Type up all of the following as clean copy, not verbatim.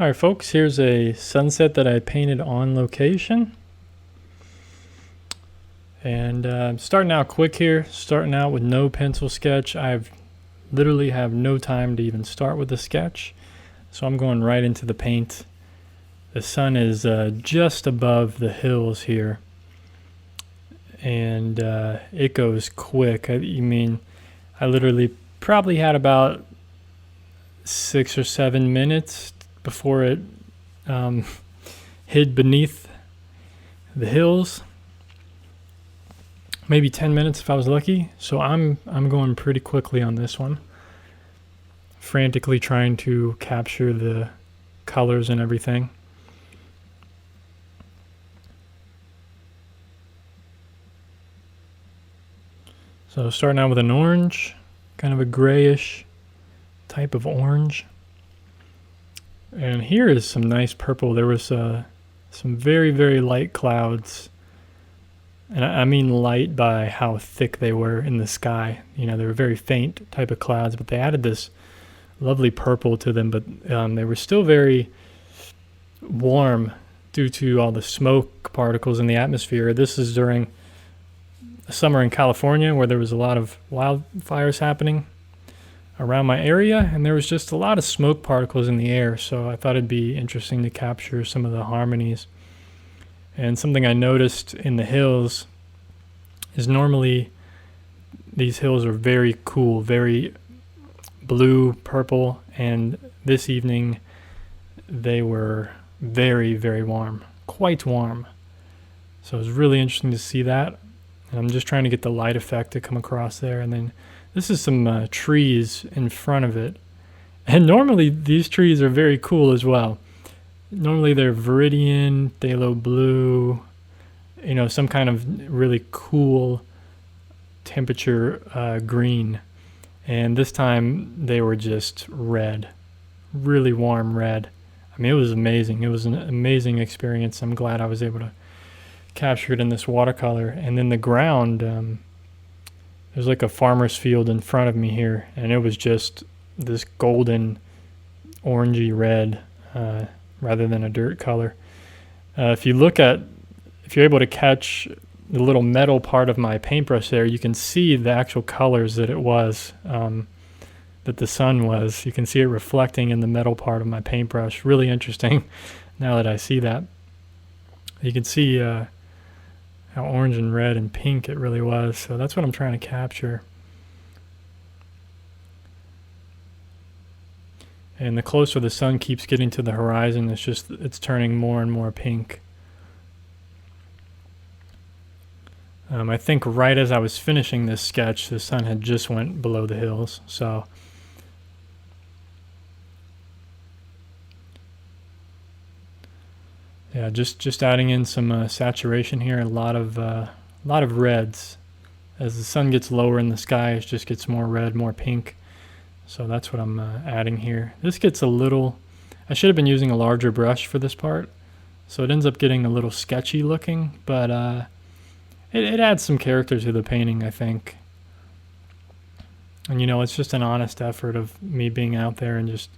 Alright folks, here's a sunset that I painted on location. And starting out quick here, starting out with no pencil sketch. I've literally have no time to even start with the sketch. So I'm going right into the paint. The sun is just above the hills here. And it goes quick. I literally probably had about 6 or 7 minutes before it hid beneath the hills. Maybe 10 minutes if I was lucky. So I'm going pretty quickly on this one. Frantically trying to capture the colors and everything. So starting out with an orange, kind of a grayish type of orange. And here is some nice purple. There was some very, very light clouds. And I mean light by how thick they were in the sky. You know, they were very faint type of clouds, but they added this lovely purple to them. But they were still very warm due to all the smoke particles in the atmosphere. This is during summer in California where there was a lot of wildfires happening around my area, and there was just a lot of smoke particles in the air, so I thought it'd be interesting to capture some of the harmonies. And something I noticed in the hills is normally these hills are very cool, very blue, purple, and this evening they were very, very warm, quite warm. So it was really interesting to see that. And I'm just trying to get the light effect to come across there. And then this is some trees in front of it. And normally these trees are very cool as well. Normally they're viridian, phthalo blue, you know, some kind of really cool temperature green. And this time they were just red, really warm red. I mean, it was amazing. It was an amazing experience. I'm glad I was able to capture it in this watercolor. And then the ground, there's like a farmer's field in front of me here, and it was just this golden orangey red rather than a dirt color. If you're able to catch the little metal part of my paintbrush there, you can see the actual colors that it was, that the sun was. You can see it reflecting in the metal part of my paintbrush. Really interesting now that I see that. You can see how orange and red and pink it really was. So that's what I'm trying to capture. And the closer the sun keeps getting to the horizon, it's turning more and more pink. I think right as I was finishing this sketch, the sun had just went below the hills. So yeah, just adding in some saturation here. A lot of reds. As the sun gets lower in the sky, it just gets more red, more pink. So that's what I'm adding here. This gets a little. I should have been using a larger brush for this part, so it ends up getting a little sketchy looking. But it adds some character to the painting, I think. And you know, it's just an honest effort of me being out there and just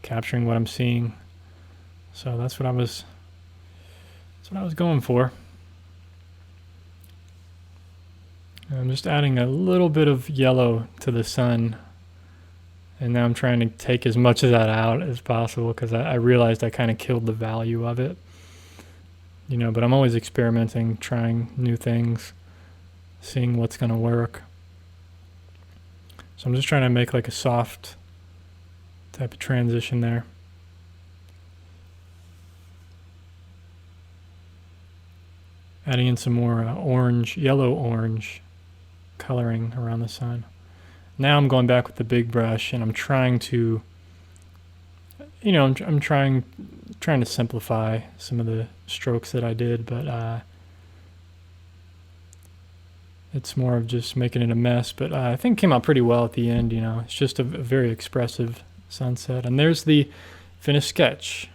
capturing what I'm seeing. So that's what I was going for. I'm just adding a little bit of yellow to the sun, and now I'm trying to take as much of that out as possible because I realized I kind of killed the value of it. You know, but I'm always experimenting, trying new things, seeing what's going to work. So I'm just trying to make like a soft type of transition there. Adding in some more yellow-orange coloring around the sun. Now I'm going back with the big brush, and I'm trying to, you know, I'm trying to simplify some of the strokes that I did, but it's more of just making it a mess. But I think it came out pretty well at the end. You know, it's just a very expressive sunset. And there's the finished sketch.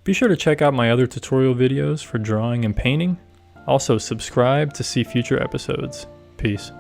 Be sure to check out my other tutorial videos for drawing and painting. Also subscribe to see future episodes. Peace.